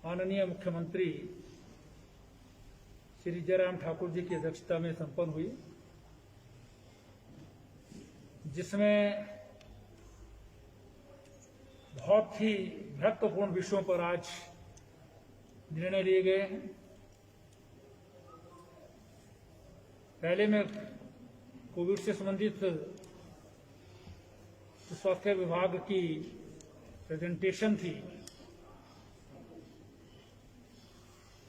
माननीय मुख्यमंत्री श्री जयराम ठाकुर जी की अध्यक्षता में संपन्न हुई, जिसमें बहुत ही महत्वपूर्ण विषयों पर आज निर्णय लिए गए हैं। पहले में कोविड से संबंधित स्वास्थ्य विभाग की प्रेजेंटेशन थी,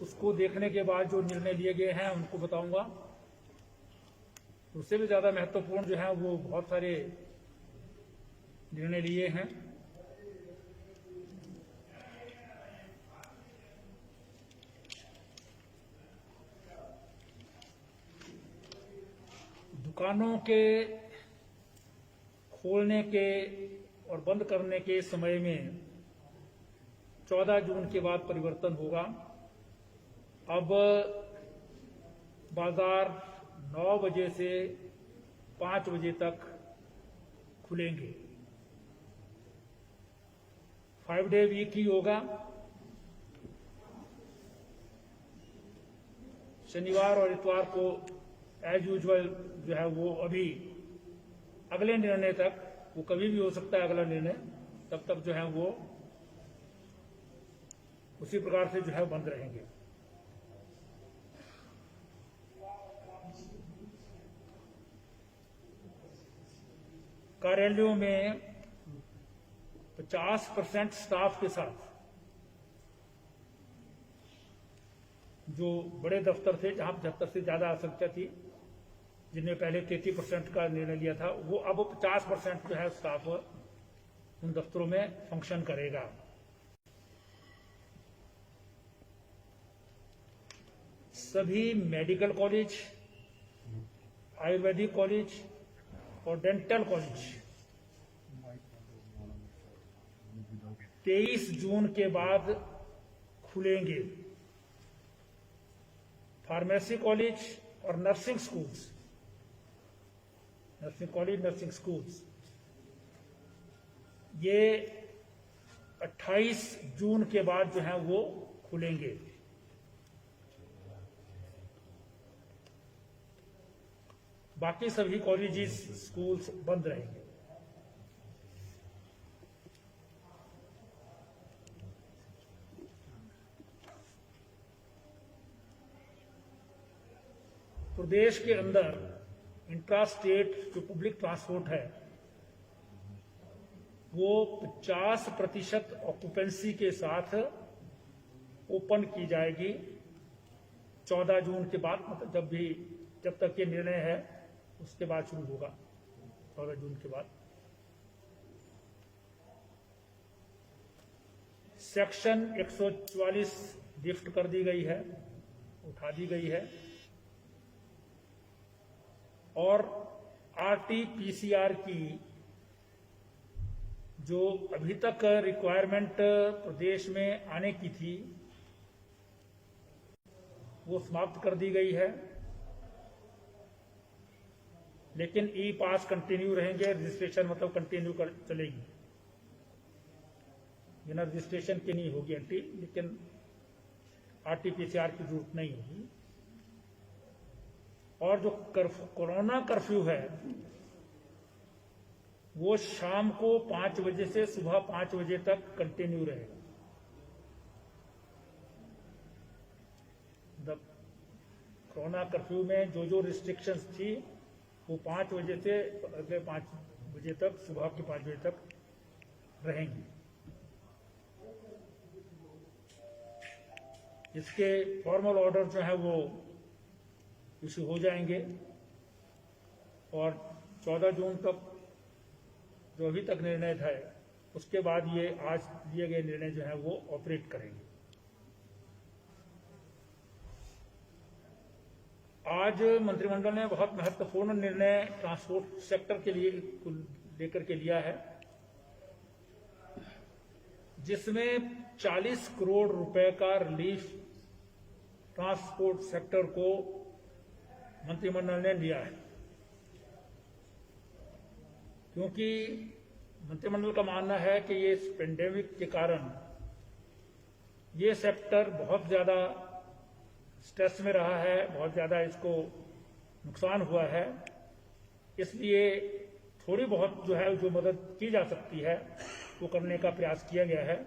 उसको देखने के बाद जो निर्णय लिए गए हैं उनको बताऊंगा। उससे भी ज्यादा महत्वपूर्ण जो है वो बहुत सारे निर्णय लिए हैं। दुकानों के खोलने के और बंद करने के समय में 14 जून के बाद परिवर्तन होगा। अब बाजार 9 बजे से 5 बजे तक खुलेंगे। 5 डे वीक ही होगा। शनिवार और इतवार को एज यूजुअल जो है वो अभी अगले निर्णय तक, वो कभी भी हो सकता है अगला निर्णय, तब तक जो है वो उसी प्रकार से जो है बंद रहेंगे। कार्यालयों में 50% स्टाफ के साथ, जो बड़े दफ्तर थे जहां 75 से ज्यादा संख्या थी, जिनमें पहले 33% का निर्णय लिया था, वो अब 50% जो है स्टाफ उन दफ्तरों में फंक्शन करेगा। सभी मेडिकल कॉलेज, आयुर्वेदिक कॉलेज और डेंटल कॉलेज 23 जून के बाद खुलेंगे। फार्मेसी कॉलेज और nursing schools, nursing college, nursing schools ये 28 जून के बाद जो है वो खुलेंगे। बाकी सभी कॉलेजेस, स्कूल्स बंद रहेंगे। प्रदेश के अंदर इंट्रा स्टेट जो पब्लिक ट्रांसपोर्ट है वो 50% ऑक्यूपेंसी के साथ ओपन की जाएगी 14 जून के बाद। मतलब जब तक ये निर्णय है उसके बाद शुरू होगा, 14 जून के बाद। सेक्शन 144 लिफ्ट कर दी गई है, उठा दी गई है, और आरटीपीसीआर की जो अभी तक रिक्वायरमेंट प्रदेश में आने की थी वो समाप्त कर दी गई है। लेकिन ई पास कंटिन्यू रहेंगे, रजिस्ट्रेशन मतलब कंटिन्यू चलेगी, बिना रजिस्ट्रेशन के नहीं होगी एंट्री, लेकिन आरटीपीसीआर की जरूरत नहीं होगी। और जो कोरोना कर्फ्यू है वो शाम को 5 बजे से सुबह 5 बजे तक कंटिन्यू रहेगा। कोरोना कर्फ्यू में जो रिस्ट्रिक्शंस थी वो 5 बजे से अगले 5 बजे तक, सुबह के 5 बजे तक रहेंगी। इसके फॉर्मल ऑर्डर जो है वो इशू हो जाएंगे और 14 जून तक जो अभी तक निर्णय था उसके बाद ये आज लिए गए निर्णय जो है वो ऑपरेट करेंगे। आज मंत्रिमंडल ने बहुत महत्वपूर्ण निर्णय ट्रांसपोर्ट सेक्टर के लिए लेकर के लिया है, जिसमें 40 करोड़ रुपए का रिलीफ ट्रांसपोर्ट सेक्टर को मंत्रिमंडल ने लिया है। क्योंकि मंत्रिमंडल का मानना है कि ये इस पेंडेमिक के कारण ये सेक्टर बहुत ज़्यादा स्ट्रेस में रहा है, बहुत ज़्यादा इसको नुकसान हुआ है। इसलिए थोड़ी बहुत जो है जो मदद की जा सकती है वो करने का प्रयास किया गया है।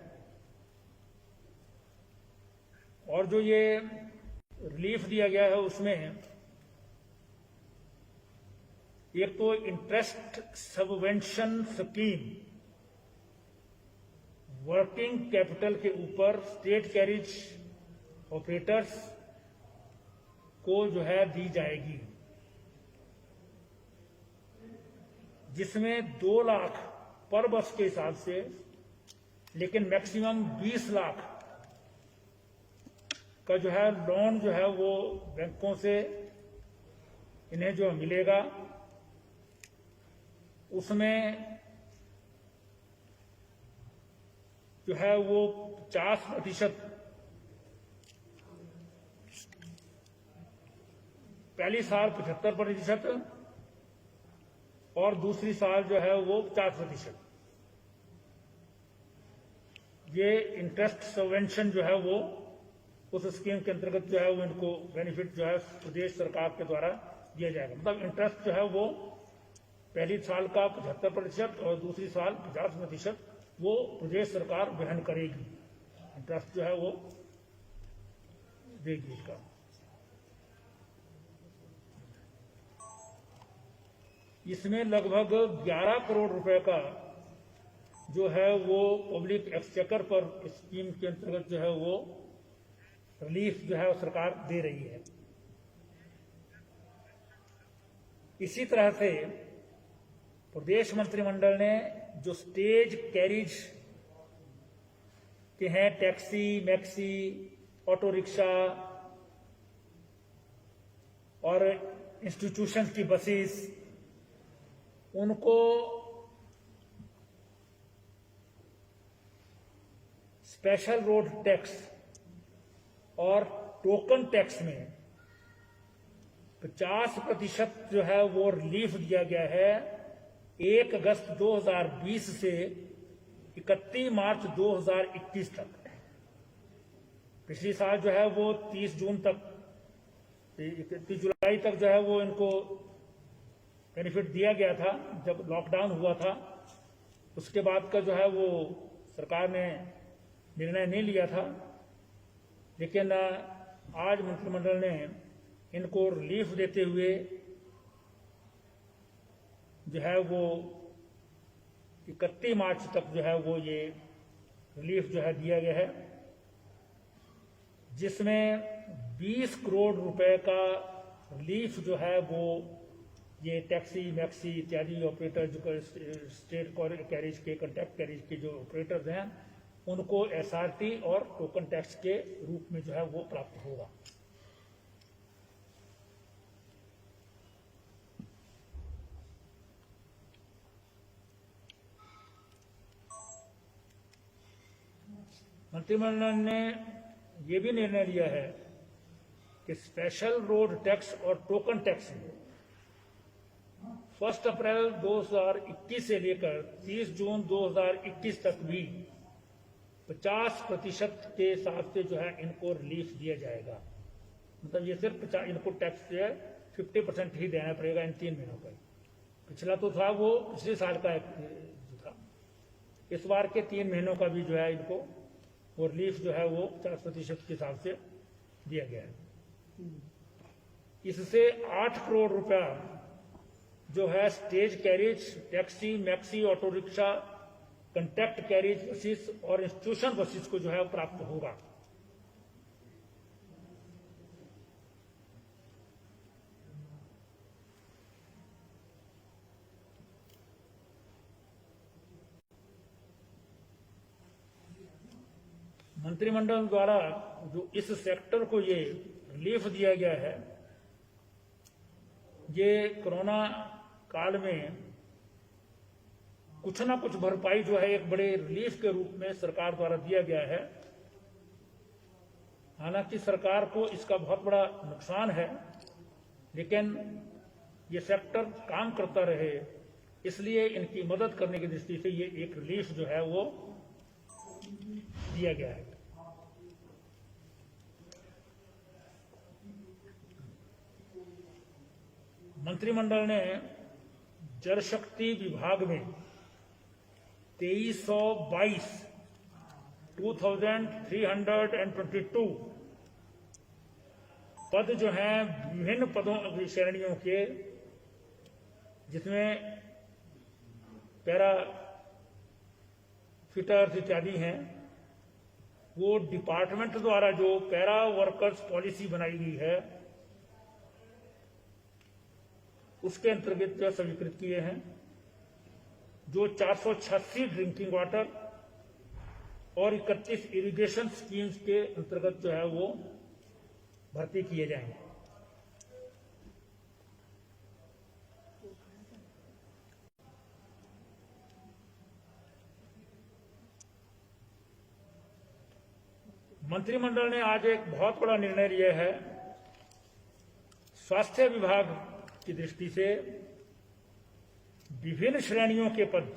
और जो ये रिलीफ दिया गया है उसमें एक तो interest subvention scheme working capital के ऊपर स्टेट कैरिज ऑपरेटर्स को जो है दी जाएगी, जिसमें 2 लाख पर बस के हिसाब से, लेकिन मैक्सिमम 20 लाख का जो है लोन जो है वो बैंकों से इन्हें जो मिलेगा, उसमें जो है वो 50%, पहली साल 75% और दूसरी साल जो है वो 50%। ये इंटरेस्ट सबवेंशन जो है वो उस स्कीम के अंतर्गत जो है वो इनको बेनिफिट जो है प्रदेश सरकार के द्वारा दिया जाएगा। मतलब इंटरेस्ट जो है वो पहली साल का 75% और दूसरी साल 50% वो प्रदेश सरकार वहन करेगी, इंटरेस्ट जो है वो देगी इसका। इसमें लगभग 11 करोड़ रुपए का जो है वो पब्लिक एक्सचेकर पर स्कीम के अंतर्गत जो है वो रिलीफ जो है वो सरकार दे रही है। इसी तरह से प्रदेश मंत्रिमंडल ने जो स्टेज कैरिज के हैं, टैक्सी, मैक्सी, ऑटो रिक्शा और इंस्टीट्यूशन की बसेस, उनको स्पेशल रोड टैक्स और टोकन टैक्स में 50% जो है वो रिलीफ दिया गया है 1 अगस्त 2020 से 31 मार्च 2021 तक। पिछली साल जो है वो 30 जून तक, 31 जुलाई तक जो है वो इनको बेनिफिट दिया गया था जब लॉकडाउन हुआ था। उसके बाद का जो है वो सरकार ने निर्णय नहीं लिया था, लेकिन आज मंत्रिमंडल ने इनको रिलीफ देते हुए जो है वो 31 मार्च तक जो है वो ये रिलीफ जो है दिया गया है, जिसमें 20 करोड़ रुपए का रिलीफ जो है वो ये टैक्सी, मैक्सी इत्यादि ऑपरेटर जो स्टेट कैरिज के, कॉन्ट्रैक्ट कैरिज के जो ऑपरेटर्स हैं उनको एसआरटी और टोकन टैक्स के रूप में जो है वो प्राप्त होगा। मंत्रिमंडल ने ये भी निर्णय लिया है कि स्पेशल रोड टैक्स और टोकन टैक्स में 1 अप्रैल 2021 से लेकर 30 जून 2021 तक भी 50% के हिसाब से जो है इनको रिलीफ दिया जाएगा। मतलब ये सिर्फ इनको टैक्स जो है 50% ही देना पड़ेगा इन 3 महीनों का। पिछला तो था वो पिछले साल का जो था, इस बार के 3 महीनों का भी जो है इनको वो रिलीफ जो है वो 50% के हिसाब से दिया गया है। इससे 8 करोड़ रुपया जो है stage carriage, taxi, maxi, auto rickshaw, contract carriage buses और इंस्टीट्यूशन बसेस को जो है प्राप्त होगा। मंत्रिमंडल द्वारा जो इस सेक्टर को ये रिलीफ दिया गया है, ये कोरोना काल में कुछ ना कुछ भरपाई जो है एक बड़े रिलीफ के रूप में सरकार द्वारा दिया गया है। हालांकि सरकार को इसका बहुत बड़ा नुकसान है, लेकिन ये सेक्टर काम करता रहे इसलिए इनकी मदद करने की दृष्टि से ये एक रिलीफ जो है वो दिया गया है। मंत्रिमंडल ने जल शक्ति विभाग में 2322 पद जो हैं विभिन्न पदों श्रेणियों के, जिसमें पैरा फिटर्स इत्यादि हैं, वो डिपार्टमेंट द्वारा जो पैरा वर्कर्स पॉलिसी बनाई गई है उसके अंतर्गत जो स्वीकृत किए हैं, जो 486 ड्रिंकिंग वाटर और 31 इरिगेशन स्कीम्स के अंतर्गत जो है वो भर्ती किए जाएंगे। मंत्रिमंडल ने आज एक बहुत बड़ा निर्णय लिया है। स्वास्थ्य विभाग की दृष्टि से विभिन्न श्रेणियों के पद,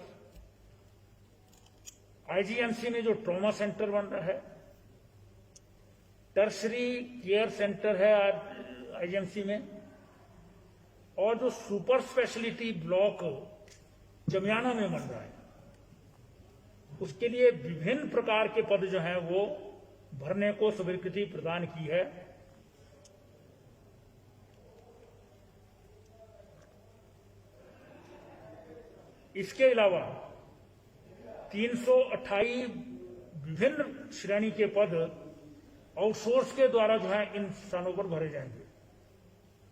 आईजीएमसी में जो ट्रॉमा सेंटर बन रहा है, टर्शरी केयर सेंटर है आईजीएमसी में, और जो सुपर स्पेशलिटी ब्लॉक जमियाना में बन रहा है, उसके लिए विभिन्न प्रकार के पद जो हैं वो भरने को स्वीकृति प्रदान की है। इसके अलावा 328 विभिन्न श्रेणी के पद आउटसोर्स के द्वारा जो है इन स्थानों पर भरे जाएंगे।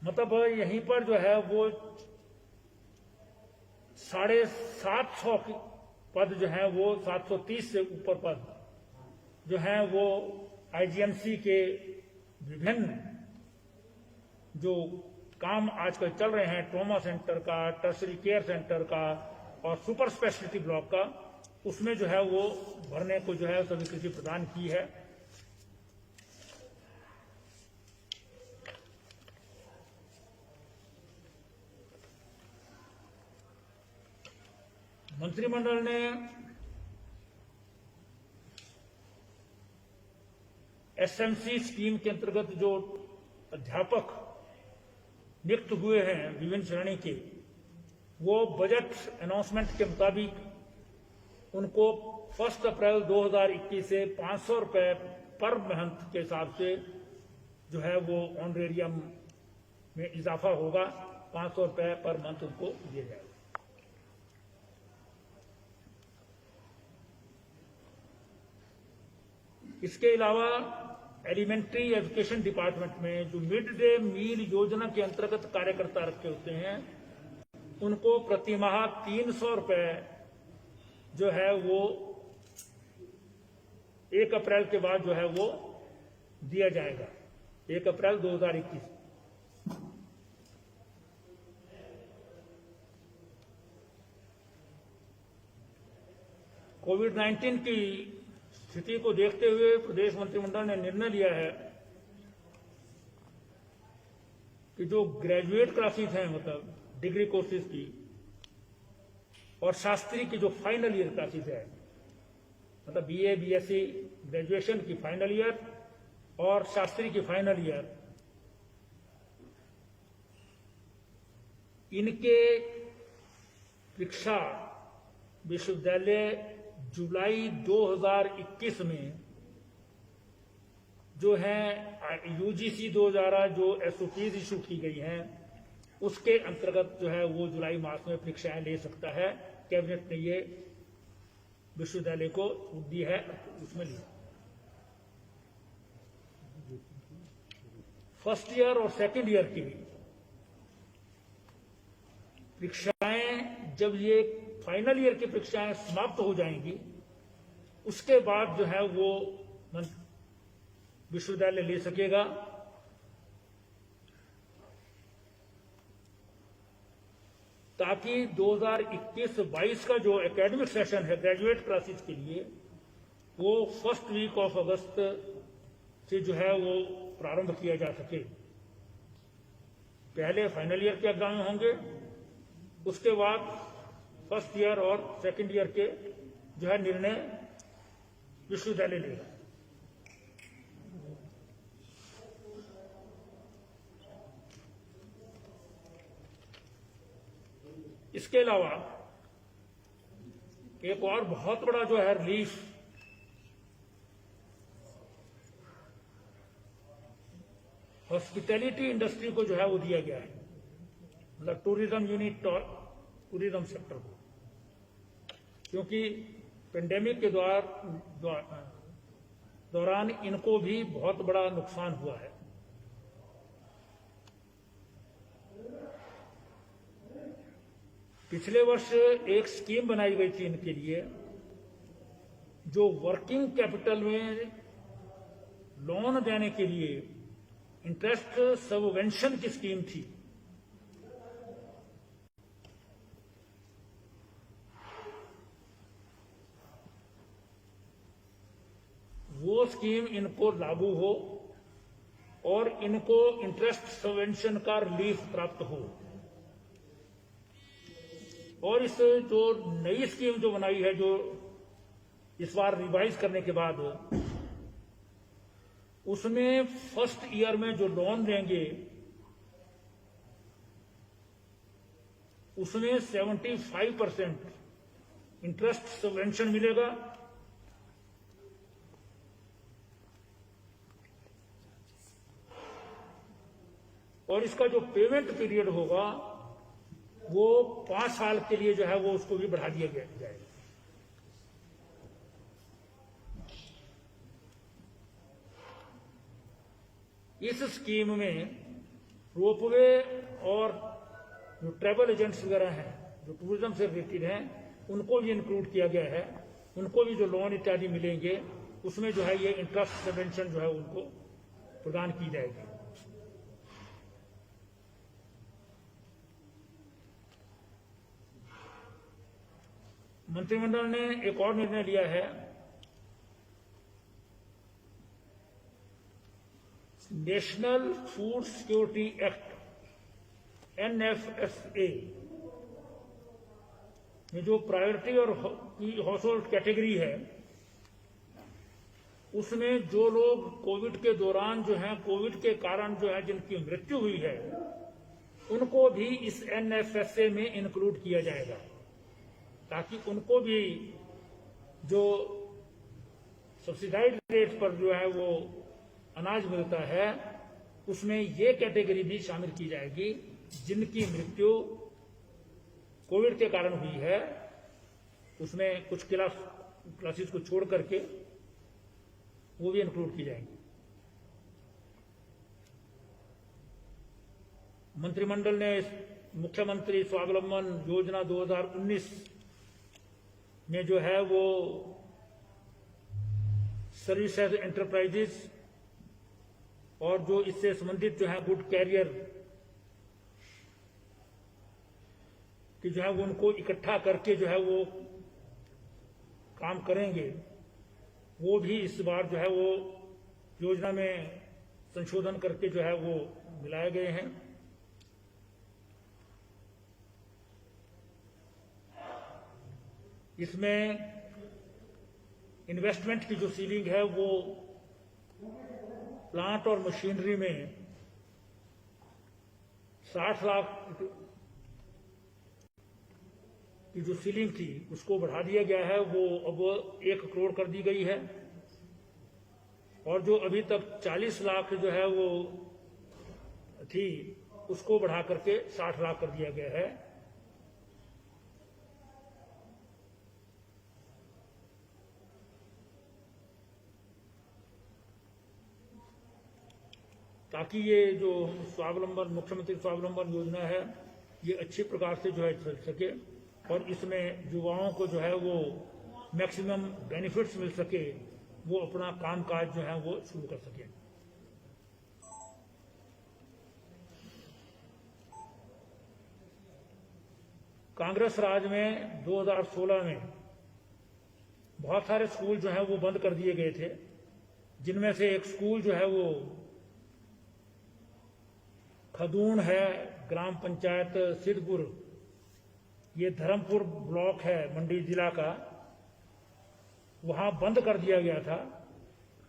मतलब यहीं पर जो है वो 750 पद जो है वो 730 से ऊपर पद जो हैं वो आईजीएमसी के विभिन्न जो काम आजकल चल रहे हैं, ट्रॉमा सेंटर का, टर्शरी केयर सेंटर का और सुपर स्पेशलिटी ब्लॉक का, उसमें जो है वो भरने को जो है स्वीकृति प्रदान की है। मंत्रिमंडल ने एसएमसी स्कीम के अंतर्गत जो अध्यापक नियुक्त हुए हैं विभिन्न श्रेणी के, वो बजट अनाउंसमेंट के मुताबिक उनको 1 अप्रैल 2021 से 500 रुपए पर मंथ के हिसाब से जो है वो ऑनरेरियम में इजाफा होगा। 500 रुपए पर मंथ उनको दिए जाएगा। इसके अलावा एलिमेंट्री एजुकेशन डिपार्टमेंट में जो मिड डे मील योजना के अंतर्गत कार्यकर्ता रखे होते हैं, उनको प्रतिमाह 300 रुपए जो है वो 1 अप्रैल के बाद जो है वो दिया जाएगा। 1 अप्रैल 2021। कोविड-19 की स्थिति को देखते हुए प्रदेश मंत्रिमंडल ने निर्णय लिया है कि जो ग्रेजुएट क्लासेस हैं, मतलब डिग्री कोर्सेज की, और शास्त्री की जो फाइनल ईयर क्लासेस है, मतलब बीए बीएससी ग्रेजुएशन की फाइनल ईयर और शास्त्री की फाइनल ईयर, इनके परीक्षा विश्वविद्यालय जुलाई 2021 में जो है यूजीसी द्वारा जो एसओपीज इशू की गई हैं, उसके अंतर्गत जो है वो जुलाई मास में परीक्षाएं ले सकता है। कैबिनेट ने ये विश्वविद्यालय को छूट दी है, उसमें लिया। फर्स्ट ईयर और सेकंड ईयर की परीक्षाएं, जब ये फाइनल ईयर की परीक्षाएं समाप्त हो जाएंगी, उसके बाद जो है वो विश्वविद्यालय ले सकेगा। ताकि 2021-22 का जो एकेडमिक सेशन है ग्रेजुएट क्लासेस के लिए, वो फर्स्ट वीक ऑफ अगस्त से जो है वो प्रारंभ किया जा सके। पहले फाइनल ईयर के एग्जाम होंगे, उसके बाद फर्स्ट ईयर और सेकंड ईयर के जो है निर्णय विश्वविद्यालय लेगा। इसके अलावा एक और बहुत बड़ा जो है रिलीफ हॉस्पिटैलिटी इंडस्ट्री को जो है वो दिया गया है, मतलब टूरिज्म यूनिट और टूरिज्म सेक्टर को, क्योंकि पेंडेमिक के दौरान इनको भी बहुत बड़ा नुकसान हुआ है। पिछले वर्ष एक स्कीम बनाई गई थी इनके लिए, जो वर्किंग कैपिटल में लोन देने के लिए इंटरेस्ट सबवेंशन की स्कीम थी। वो स्कीम इनको लागू हो और इनको इंटरेस्ट सबवेंशन का रिलीफ प्राप्त हो। और इस जो नई स्कीम जो बनाई है, जो इस बार रिवाइज करने के बाद, उसमें फर्स्ट ईयर में जो लोन देंगे उसमें 75% इंटरेस्ट सबवेंशन मिलेगा और इसका जो पेमेंट पीरियड होगा वो 5 साल के लिए जो है वो उसको भी बढ़ा दिया जाएगा। इस स्कीम में रोपवे और जो ट्रैवल एजेंट्स वगैरह हैं, जो टूरिज्म से रिलेटेड हैं, उनको भी इंक्लूड किया गया है। उनको भी जो लोन इत्यादि मिलेंगे उसमें जो है ये इंटरेस्ट सबवेंशन जो है उनको प्रदान की जाएगी। मंत्रिमंडल ने एक और निर्णय लिया है, national food security act NFSA में जो प्रायोरिटी और हाउस होल्ड कैटेगरी है, उसमें जो लोग कोविड के दौरान जो है, कोविड के कारण जो है जिनकी मृत्यु हुई है, उनको भी इस NFSA में इंक्लूड किया जाएगा, ताकि उनको भी जो सब्सिडाइज्ड रेट पर जो है वो अनाज मिलता है, उसमें ये कैटेगरी भी शामिल की जाएगी जिनकी मृत्यु कोविड के कारण हुई है। उसमें कुछ क्लासेस को छोड़ करके वो भी इंक्लूड की जाएंगी। मंत्रिमंडल ने मुख्यमंत्री स्वावलंबन योजना 2019 में जो है वो सर्विसेज एंटरप्राइजेस और जो इससे संबंधित जो है गुड कैरियर कि जो है वो उनको इकट्ठा करके जो है वो काम करेंगे, वो भी इस बार जो है वो योजना में संशोधन करके जो है वो मिलाए गए हैं। इसमें इन्वेस्टमेंट की जो सीलिंग है वो प्लांट और मशीनरी में 60 लाख की जो सीलिंग थी उसको बढ़ा दिया गया है, वो अब 1 करोड़ कर दी गई है। और जो अभी तक 40 लाख जो है वो थी उसको बढ़ा करके 60 लाख कर दिया गया है। ताकि ये जो स्वावलंबन मुख्यमंत्री स्वावलंबन योजना है ये अच्छी प्रकार से जो है चल सके और इसमें युवाओं को जो है वो मैक्सिमम बेनिफिट्स मिल सके, वो अपना कामकाज जो है वो शुरू कर सके। कांग्रेस राज में 2016 में बहुत सारे स्कूल जो है वो बंद कर दिए गए थे, जिनमें से एक स्कूल जो है वो खदून है, ग्राम पंचायत सिद्धपुर ये धर्मपुर ब्लॉक है मंडी जिला का, वहां बंद कर दिया गया था,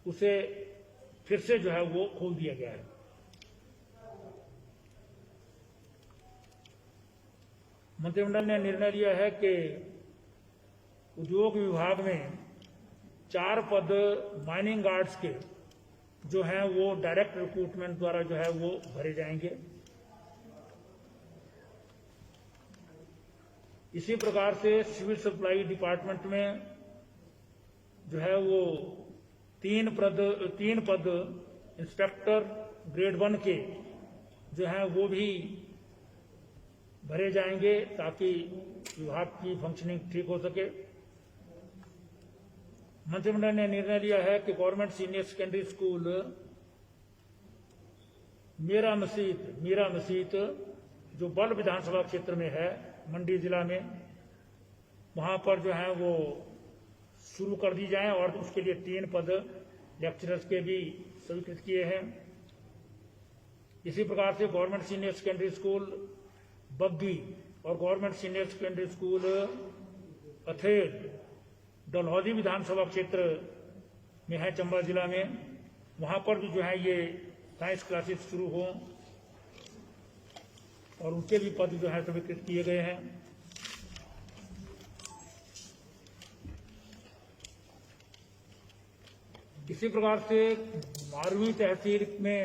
उसे फिर से जो है वो खोल दिया गया है। मंत्रिमंडल ने निर्णय लिया है कि उद्योग विभाग में 4 पद माइनिंग गार्ड्स के जो हैं वो डायरेक्ट रिक्रूटमेंट द्वारा जो है वो भरे जाएंगे। इसी प्रकार से सिविल सप्लाई डिपार्टमेंट में जो है वो 3 पद इंस्पेक्टर ग्रेड 1 के जो हैं वो भी भरे जाएंगे ताकि विभाग की फंक्शनिंग ठीक हो सके। मंत्रिमंडल ने निर्णय लिया है कि government senior secondary school Mira Masit जो बल्ह विधानसभा क्षेत्र में है मंडी जिला में, वहां पर जो है वो शुरू कर दी जाए और उसके लिए 3 पद लेक्चरर्स के भी स्वीकृत किए हैं। इसी प्रकार से government senior secondary school Baggi और government senior secondary school Ather Dalhousie विधानसभा क्षेत्र में है चंबा जिला में, वहां पर भी जो है ये साइंस क्लासेस शुरू हों और उनके भी पद जो है स्वीकृत किए गए हैं। इसी प्रकार से 12वीं तहसील में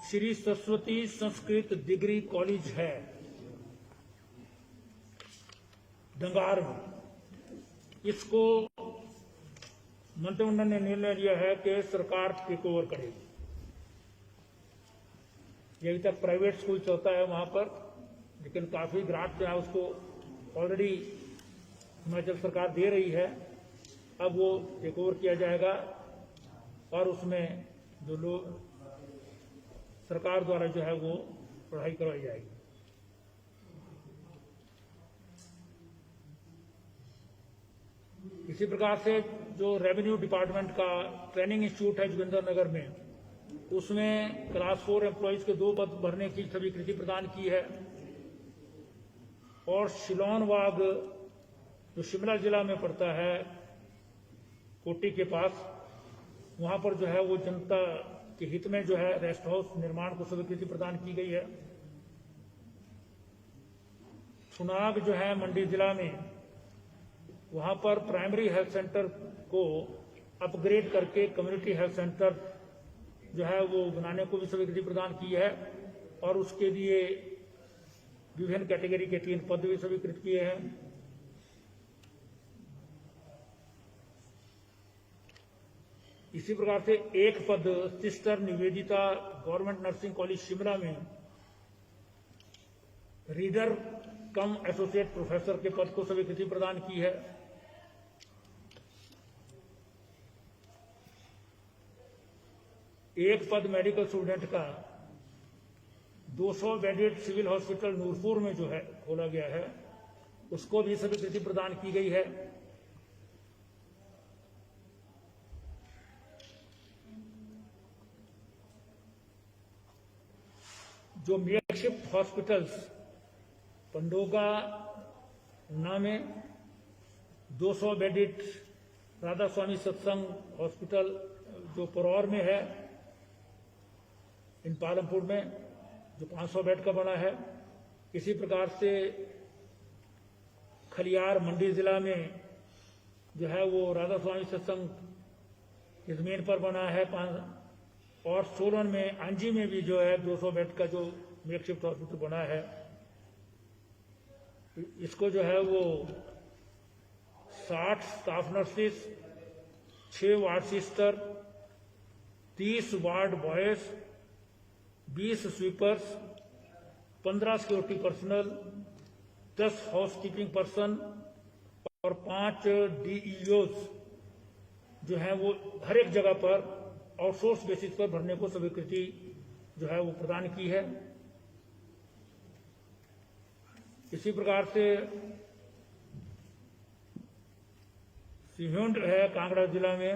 श्री सरस्वती संस्कृत डिग्री कॉलेज है डंगार में, इसको मंत्रिमंडल ने निर्णय लिया है कि सरकार टेक ओवर करेगी। यही तक प्राइवेट स्कूल चलता है वहां पर, लेकिन काफी ग्रांट जो है उसको ऑलरेडी हिमाचल सरकार दे रही है, अब वो टेक ओवर किया जाएगा और उसमें जो लोग सरकार द्वारा जो है वो पढ़ाई करवाई जाएगी। इसी प्रकार से जो रेवेन्यू डिपार्टमेंट का ट्रेनिंग इंस्टीट्यूट है जोगिंद्रनगर में, उसमें क्लास 4 एम्प्लॉइज के 2 पद भरने की स्वीकृति प्रदान की है। और शिलोनवाग जो शिमला जिला में पड़ता है कोटी के पास, वहां पर जो है वो जनता के हित में जो है रेस्ट हाउस निर्माण को स्वीकृति प्रदान की गई है। सुनाग जो है मंडी जिला में, वहां पर प्राइमरी हेल्थ सेंटर को अपग्रेड करके कम्युनिटी हेल्थ सेंटर जो है वो बनाने को भी स्वीकृति प्रदान की है और उसके लिए विभिन्न कैटेगरी के 3 पद भी स्वीकृत किए हैं। इसी प्रकार से 1 पद sister Nivedita government nursing college Shimla में रीडर कम एसोसिएट प्रोफेसर के पद को स्वीकृति प्रदान की है। एक पद मेडिकल स्टूडेंट का 200 बेडेड सिविल हॉस्पिटल नूरपुर में जो है खोला गया है, उसको भी स्वीकृति प्रदान की गई है। जो मेकशिफ्ट हॉस्पिटल्स पंडोगा ऊना में 200 बेडेड राधा स्वामी सत्संग हॉस्पिटल जो परौर में है, इन पालमपुर में जो 500 बेड का बना है। इसी प्रकार से खलियार मंडी जिला में जो है वो राधा स्वामी सत्संग की जमीन पर बना है और सोलन में आंजी में भी जो है 200 बेड का जो मेकशिफ्ट हॉस्पिटल बना है, इसको जो है वो 60 staff nurses, 6 ward sister, 30 ward boys, 20 sweepers, 15 security personal, 10 housekeeping person और 5 DEOs जो है वो हर एक जगह पर आउटसोर्स बेसिस पर भरने को स्वीकृति जो है वो प्रदान की है। इसी प्रकार से सिहोंड है कांगड़ा जिला में,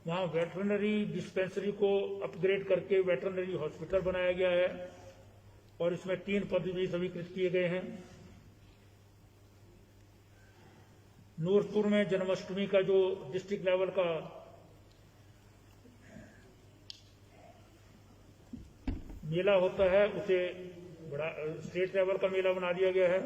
वहां वेटरनरी डिस्पेंसरी को अपग्रेड करके वेटरनरी हॉस्पिटल बनाया गया है और इसमें 3 पद भी स्वीकृत किए गए हैं। नूरपुर में जन्माष्टमी का जो डिस्ट्रिक्ट लेवल का मेला होता है उसे बड़ा स्टेट लेवल का मेला बना दिया गया है।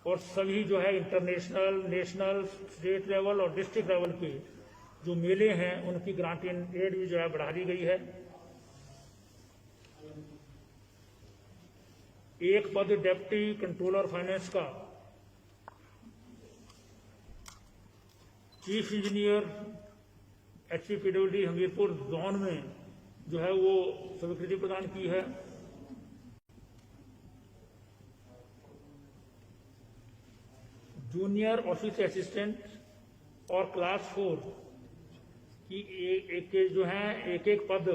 और सभी जो है इंटरनेशनल, नेशनल, स्टेट लेवल और डिस्ट्रिक्ट लेवल के जो मेले हैं उनकी ग्रांटिंग एड भी जो है बढ़ा दी गई है। एक पद डेप्टी कंट्रोलर फाइनेंस का chief engineer HPPWD Hamirpur zone में जो है वो स्वीकृति प्रदान की है। जूनियर ऑफिस असिस्टेंट और क्लास 4 की एक जो है एक पद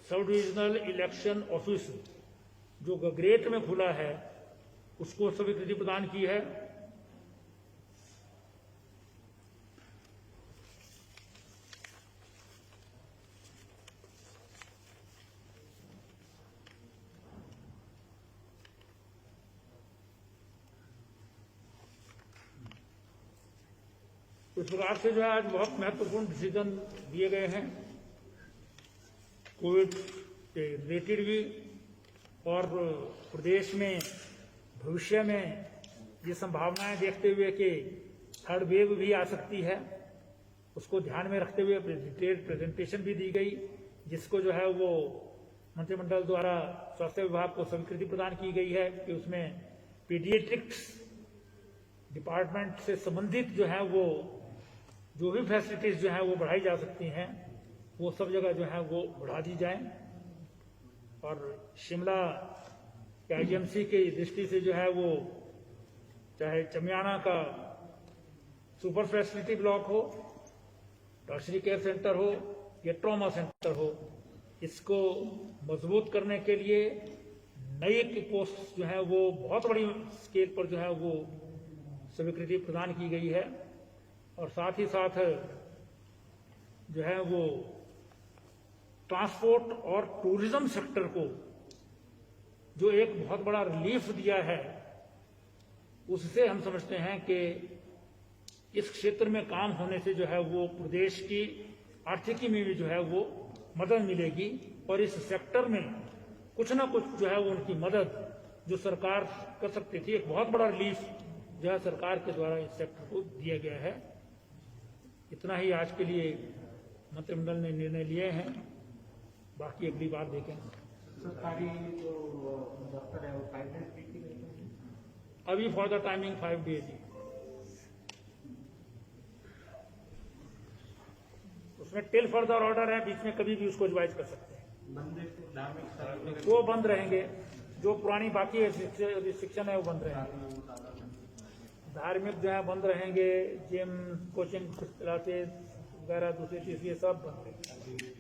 सब डिविजनल इलेक्शन ऑफिस जो ग्रेट में खुला है उसको स्वीकृति प्रदान की है। इस प्रकार से जो है आज बहुत महत्वपूर्ण डिसीजन दिए गए हैं कोविड के रिलेटेड भी, और प्रदेश में भविष्य में ये संभावनाएं देखते हुए कि थर्ड वेव भी आ सकती है उसको ध्यान में रखते हुए डिटेल्ड प्रेजेंटेशन भी दी गई, जिसको जो है वो मंत्रिमंडल द्वारा स्वास्थ्य विभाग को स्वीकृति प्रदान की गई है कि उसमें पीडियाट्रिक्स डिपार्टमेंट से संबंधित जो है वो जो भी फैसिलिटीज जो है वो बढ़ाई जा सकती हैं वो सब जगह जो है वो बढ़ा दी जाए। और शिमला के IGMC की दृष्टि से जो है वो चाहे चमियाना का सुपर फैसिलिटी ब्लॉक हो, टर्शरी केयर सेंटर हो या ट्रॉमा सेंटर हो, इसको मजबूत करने के लिए नई पोस्ट जो है वो बहुत बड़ी स्केल पर जो है वो स्वीकृति प्रदान की गई है। और साथ ही साथ जो है वो ट्रांसपोर्ट और टूरिज्म सेक्टर को जो एक बहुत बड़ा रिलीफ दिया है उससे हम समझते हैं कि इस क्षेत्र में काम होने से जो है वो प्रदेश की आर्थिकी में भी जो है वो मदद मिलेगी और इस सेक्टर में कुछ ना कुछ जो है वो उनकी मदद जो सरकार कर सकती थी, एक बहुत बड़ा रिलीफ जो है सरकार के द्वारा इस सेक्टर को दिया गया है। इतना ही आज के लिए मंत्रिमंडल ने निर्णय लिए हैं, बाकी अगली बार देखें। सरकारी जो दफ्तर है वो 5 डेज अभी फॉर द टाइमिंग 5 डेज ही, उसमें टिल फर्दर ऑर्डर है, बीच में कभी भी उसको रिवाइज कर सकते हैं। वो बंद रहेंगे, जो पुरानी बाकी रिस्ट्रिक्शन है वो बंद रहेंगे। धार्मिक जो है बंद रहेंगे, जिम, कोचिंग क्लासेस वगैरह दूसरी चीज ये सब बंद रहेंगे।